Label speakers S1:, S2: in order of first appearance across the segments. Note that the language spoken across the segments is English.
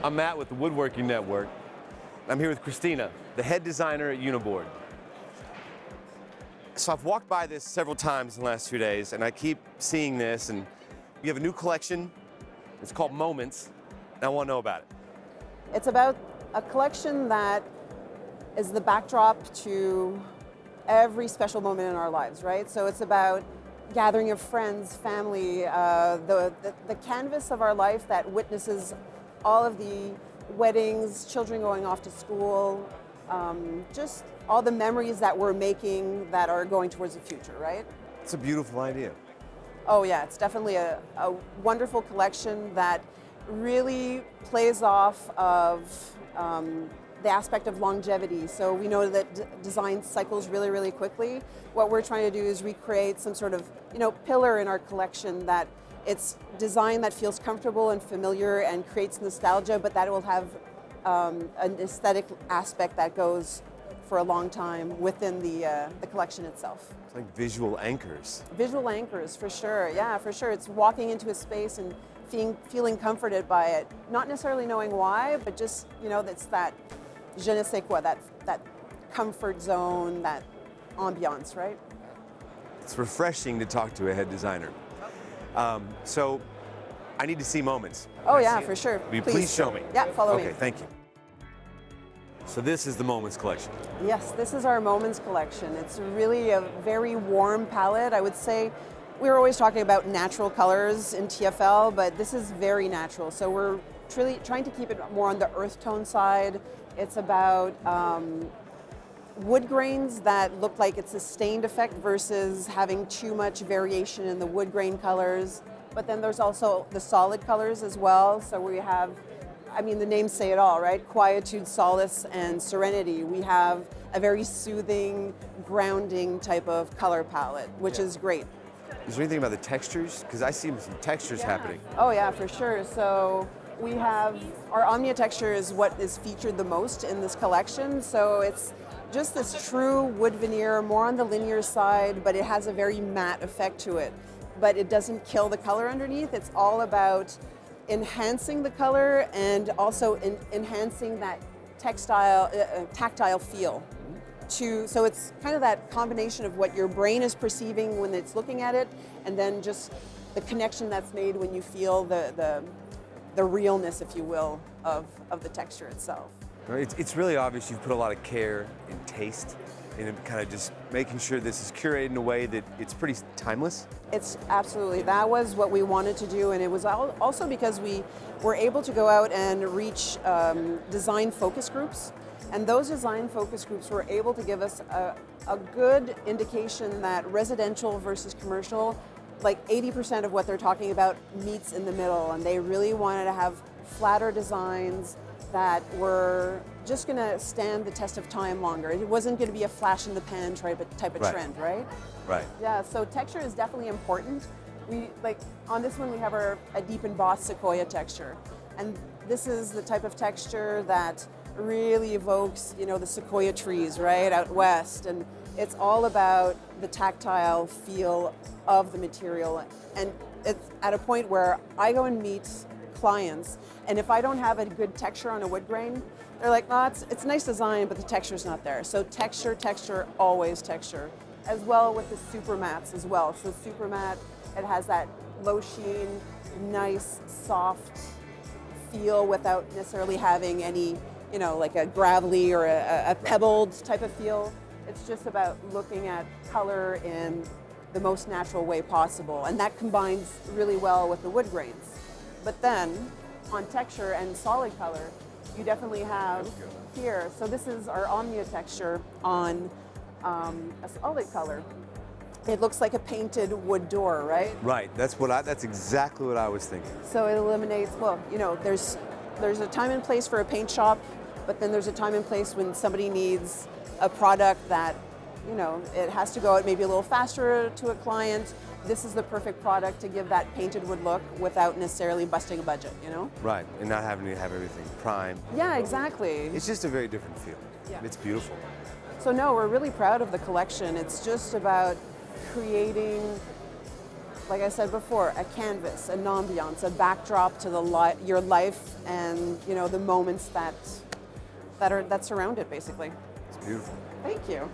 S1: I'm Matt with the Woodworking Network. I'm here with Christina, the head designer at Uniboard. So I've walked by this several times in the last 2 days, and I keep seeing this, and you have a new collection. It's called Moments, and I want to know about it.
S2: It's about a collection that is the backdrop to every special moment in our lives, right? So it's about gathering of friends, family, the canvas of our life that witnesses all of the weddings, children going off to school, just all the memories that we're making that are going towards the future, right?
S1: It's a beautiful idea.
S2: Oh yeah, it's definitely a wonderful collection that really plays off of the aspect of longevity. So we know that design cycles really, really quickly. What we're trying to do is recreate some sort of, pillar in our collection that it's design that feels comfortable and familiar and creates nostalgia, but that will have an aesthetic aspect that goes for a long time within the collection itself.
S1: It's like visual anchors.
S2: Visual anchors, for sure. Yeah, for sure. It's walking into a space and feeling comforted by it, not necessarily knowing why, but just, it's that je ne sais quoi, that comfort zone, that ambiance, right?
S1: It's refreshing to talk to a head designer. So I need to see Moments.
S2: Oh yeah, for sure.
S1: Will you please show me?
S2: Yeah, follow me.
S1: Okay, thank you. So this is the Moments collection.
S2: Yes, this is our Moments collection. It's really a very warm palette. I would say we're always talking about natural colors in TFL, but this is very natural. So we're really trying to keep it more on the earth tone side. It's about wood grains that look like it's a stained effect versus having too much variation in the wood grain colors. But then there's also the solid colors as well. So we have, the names say it all, right? Quietude, solace, and serenity. We have a very soothing, grounding type of color palette, which is great.
S1: Is there anything about the textures? Because I see some textures happening.
S2: Oh yeah, for sure. So we have, our Omnia texture is what is featured the most in this collection. So it's just this true wood veneer, more on the linear side, but it has a very matte effect to it. But it doesn't kill the color underneath. It's all about enhancing the color and also enhancing that tactile feel. So it's kind of that combination of what your brain is perceiving when it's looking at it, and then just the connection that's made when you feel the realness, if you will, of the texture itself.
S1: It's really obvious you've put a lot of care and taste in kind of just making sure this is curated in a way that it's pretty timeless.
S2: It's absolutely, that was what we wanted to do, and it was also because we were able to go out and reach design focus groups, and those design focus groups were able to give us a good indication that residential versus commercial, like 80% of what they're talking about meets in the middle, and they really wanted to have flatter designs that were just going to stand the test of time longer. It wasn't going to be a flash in the pan type of trend, right?
S1: Right.
S2: Yeah, so texture is definitely important. On this one we have a deep embossed sequoia texture. And this is the type of texture that really evokes, the sequoia trees, right, out west. And it's all about the tactile feel of the material. And it's at a point where I go and meet clients, and if I don't have a good texture on a wood grain, they're like, oh, it's nice design, but the texture's not there. So texture, always texture. As well with the super mats as well. So super mat, it has that low sheen, nice, soft feel without necessarily having any, like a gravelly or a pebbled type of feel. It's just about looking at color in the most natural way possible. And that combines really well with the wood grains. But then, on texture and solid color, you definitely have here. So this is our Omnia texture on a solid color. It looks like a painted wood door, right?
S1: Right. That's exactly what I was thinking.
S2: So it eliminates. Well, there's a time and place for a paint shop, but then there's a time and place when somebody needs a product that, it has to go out maybe a little faster to a client. This is the perfect product to give that painted wood look without necessarily busting a budget,
S1: Right, and not having to have everything primed.
S2: Yeah, exactly.
S1: It's just a very different feel.
S2: Yeah.
S1: It's beautiful.
S2: So no, we're really proud of the collection. It's just about creating like I said before, a canvas, an ambiance, a backdrop to your life, and you know the moments that surround it, basically.
S1: It's beautiful.
S2: Thank you.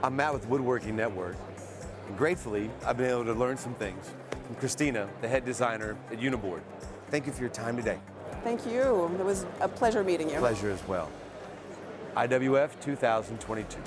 S1: I'm Matt with Woodworking Network, and gratefully, I've been able to learn some things from Christina, the head designer at Uniboard. Thank you for your time today.
S2: Thank you. It was a pleasure meeting you.
S1: Pleasure as well. IWF 2022.